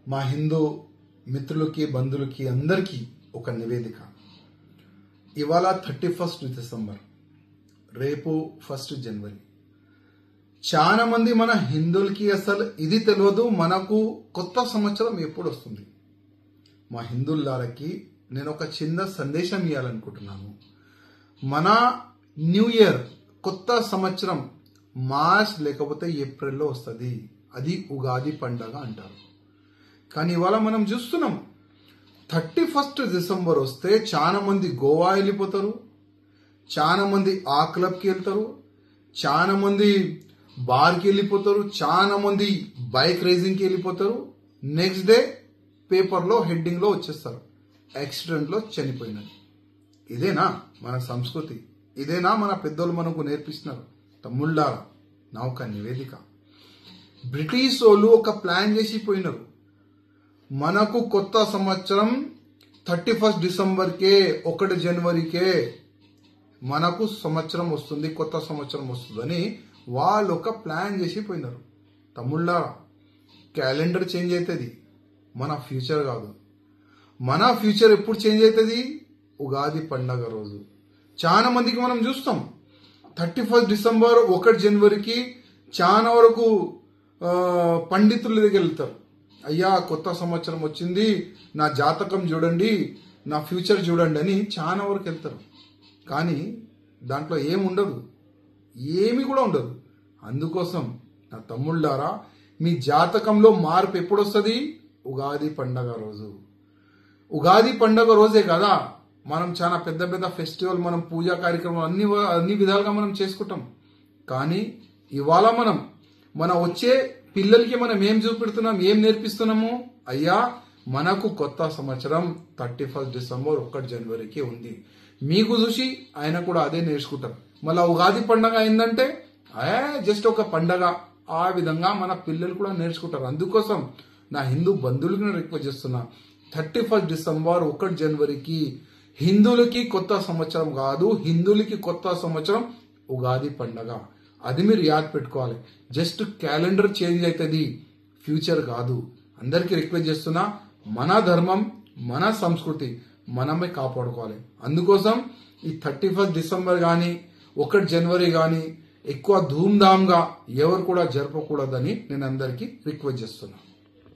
మా హిందూ మిత్రులకి బంధువులకి అందరికీ ఒక నివేదిక. ఇవాళ 31 డిసెంబర్, రేపు 1 జనవరి. చాలా మంది మన హిందువులకి అసలు ఇది తెలియదు, మనకు కొత్త సంవత్సరం ఎప్పుడు వస్తుంది. మా హిందువులకి నేను ఒక చిన్న సందేశం ఇవ్వాలనుకుంటున్నాను. మన న్యూ ఇయర్, కొత్త సంవత్సరం మార్చ్ లేకపోతే ఏప్రిల్లో వస్తుంది. అది ఉగాది పండగ అంటారు. కానీ ఇవాళ మనం చూస్తున్నాం 31 డిసెంబర్ వస్తే చాలా మంది గోవా వెళ్ళిపోతారు, చాలా మంది ఆ క్లబ్కి వెళ్తారు, చాలా మంది బార్కి వెళ్ళిపోతారు, చాలా మంది బైక్ రేసింగ్కి వెళ్ళిపోతారు. నెక్స్ట్ డే పేపర్లో హెడ్డింగ్లో వచ్చేస్తారు, యాక్సిడెంట్లో చనిపోయినది. ఇదేనా మన సంస్కృతి? ఇదేనా మన పెద్దోళ్ళు మనకు నేర్పిస్తున్నారు? తమ్ముళ్ళారా, నా ఒక నివేదిక. బ్రిటిష్ వాళ్ళు ఒక ప్లాన్ చేసి పోయినారు. మనకు కొత్త సంవత్సరం 31 డిసెంబర్కే, 1 జనవరికే మనకు సంవత్సరం వస్తుంది, కొత్త సంవత్సరం వస్తుందని వాళ్ళు ఒక ప్లాన్ చేసి పోయినారు. తమ్ముళ్ళారా, క్యాలెండర్ చేంజ్ అవుతుంది, మన ఫ్యూచర్ కాదు. మన ఫ్యూచర్ ఎప్పుడు చేంజ్ అవుతుంది? ఉగాది పండగ రోజు. చాలా మందికి మనం చూస్తాం 31 డిసెంబర్ 1 జనవరికి చాలా వరకు పండితుల దగ్గరికి వెళ్తారు. అయ్యా, కొత్త సంవత్సరం వచ్చింది, నా జాతకం చూడండి, నా ఫ్యూచర్ చూడండి అని చాలా వరకు వెళ్తారు. కానీ దాంట్లో ఏముండదు, ఏమి కూడా ఉండదు. అందుకోసం నా తమ్ముళ్ళారా, మీ జాతకంలో మార్పు ఎప్పుడు వస్తుంది? ఉగాది పండగ రోజు. ఉగాది పండగ రోజే కదా మనం చాలా పెద్ద పెద్ద ఫెస్టివల్, మనం పూజా కార్యక్రమాలు అన్ని విధాలుగా మనం చేసుకుంటాం. కానీ ఇవాళ మన వచ్చే పిల్లలకి మనం ఏం చూపెడుతున్నాం, ఏం నేర్పిస్తున్నాము? అయ్యా, మనకు కొత్త సంవత్సరం 31 డిసెంబర్ 1 జనవరికి ఉంది. మీకు చూసి ఆయన కూడా అదే నేర్చుకుంటారు. మళ్ళీ ఉగాది పండగ అయిందంటే జస్ట్ ఒక పండగ, ఆ విధంగా మన పిల్లలు కూడా నేర్చుకుంటారు. అందుకోసం నా హిందూ బంధువులకి నేను రిక్వెస్ట్ చేస్తున్నా, 31 డిసెంబర్ 1 జనవరికి హిందువులకి కొత్త సంవత్సరం కాదు, హిందువులకి కొత్త సంవత్సరం ఉగాది పండగ. అది మీరు యాద్ పెట్టుకోవాలి. జస్ట్ క్యాలెండర్ చేంజ్ అవుతుంది, ఫ్యూచర్ కాదు. అందరికీ రిక్వెస్ట్ చేస్తున్నా, మన ధర్మం, మన సంస్కృతి మనమే కాపాడుకోవాలి. అందుకోసం ఈ 31 డిసెంబర్ కానీ 1 జనవరి కానీ ఎక్కువ ధూమ్ధామ్గా ఎవరు కూడా జరపకూడదని నేను అందరికీ రిక్వెస్ట్ చేస్తున్నా.